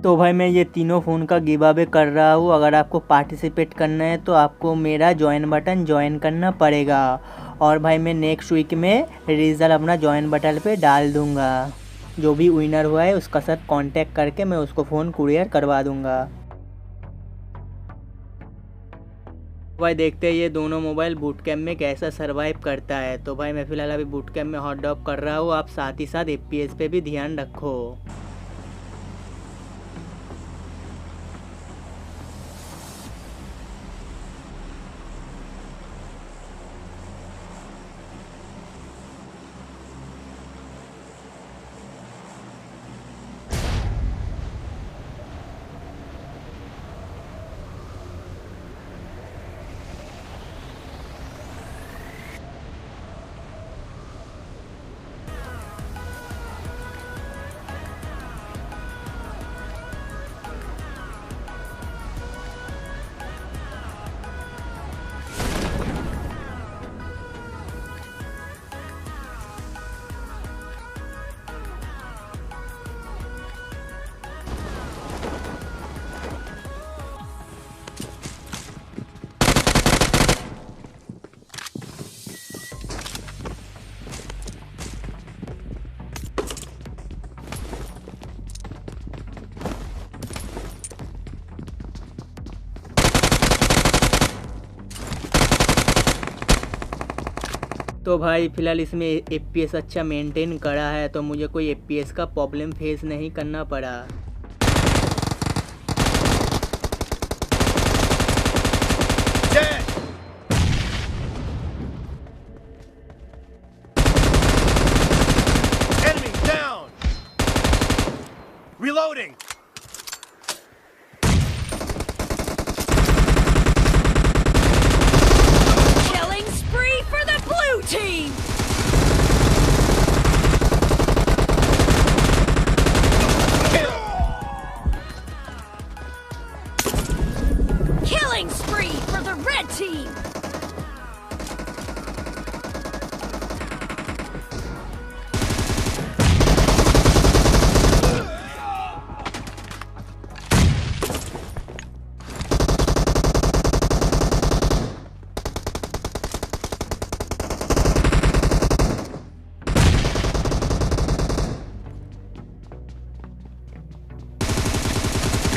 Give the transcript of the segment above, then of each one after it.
तो भाई मैं ये तीनों फ़ोन का गिव अवे कर रहा हूँ। अगर आपको पार्टिसिपेट करना है तो आपको मेरा ज्वाइन बटन ज्वाइन करना पड़ेगा। और भाई मैं नेक्स्ट वीक में रिज़ल्ट अपना ज्वाइन बटन पे डाल दूँगा। जो भी विनर हुआ है उसका साथ कांटेक्ट करके मैं उसको फ़ोन कुरियर करवा दूँगा। भाई देखते हैं ये दोनों मोबाइल बूट कैम्प में कैसा सरवाइव करता है। तो भाई मैं फ़िलहाल अभी बूट कैम्प में हॉट डॉग कर रहा हूँ। आप साथ ही साथ FPS पे भी ध्यान रखो। तो भाई फ़िलहाल इसमें FPS अच्छा मेंटेन करा है, तो मुझे कोई FPS का प्रॉब्लम फेस नहीं करना पड़ा। Enemy down! Reloading! Killing spree for the blue team! Killing spree for the red team!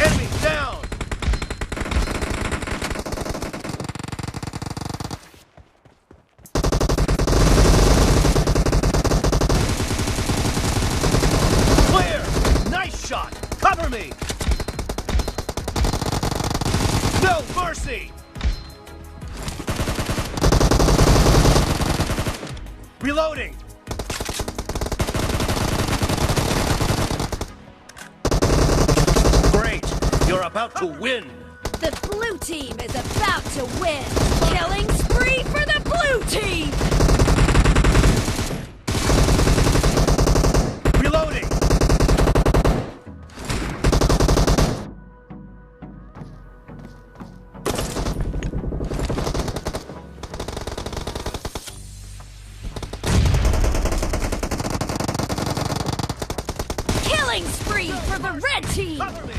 Enemy down! Clear! Nice shot! Cover me! No mercy! Reloading! Great! You're about to win! The blue team is about to win! Killing spree for the blue team! Reloading! Killing spree for the red team! Cover me!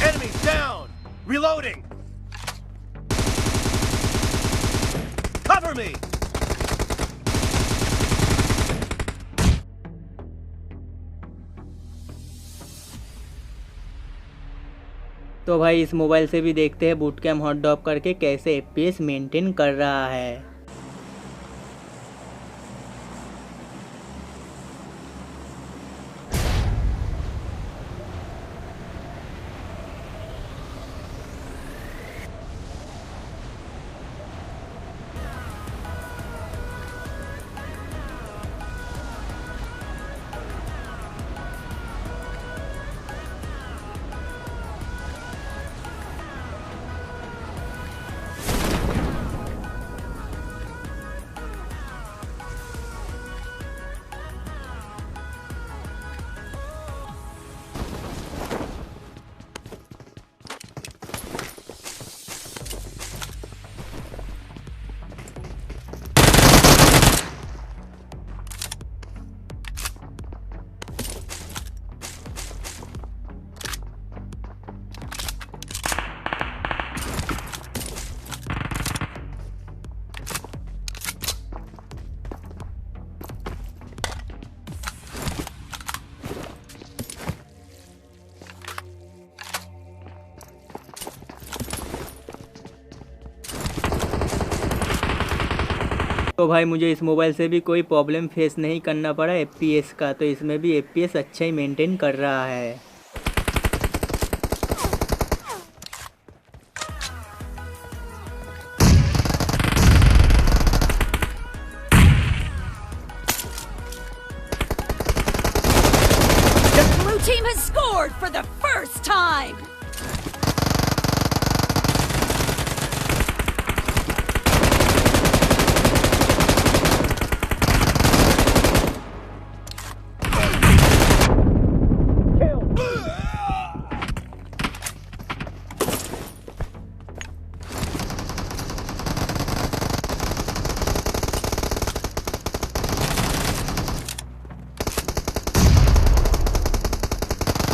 Enemy down! Reloading! Cover me! तो भाई इस mobile से भी देखते हैं boot camp hot dog करके कैसे FPS maintain कर रहा है। तो भाई मुझे इस मोबाइल से भी कोई प्रॉब्लम फेस नहीं करना पड़ा FPS का, तो इसमें भी FPS अच्छा ही मेंटेन कर रहा है। The blue team has scored for the first time!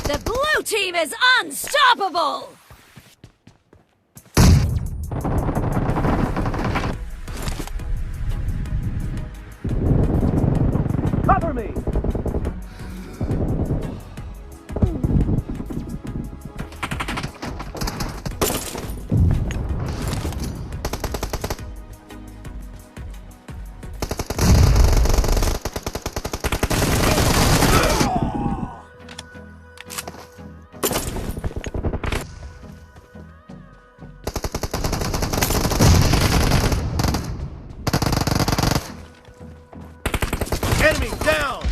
The blue team is unstoppable! Cover me! Enemy down!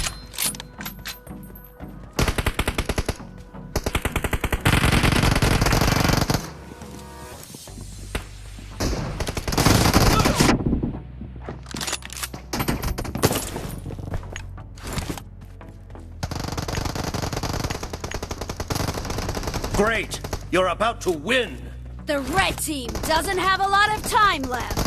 Great! You're about to win! The red team doesn't have a lot of time left.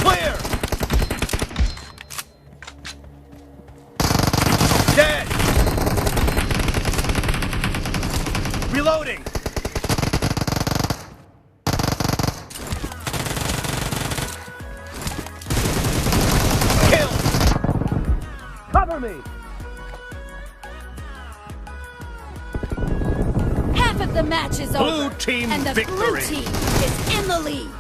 Clear! Dead! Reloading! Kill! Cover me! Half of the match is Blue over, team and the blue victory. team is in the lead.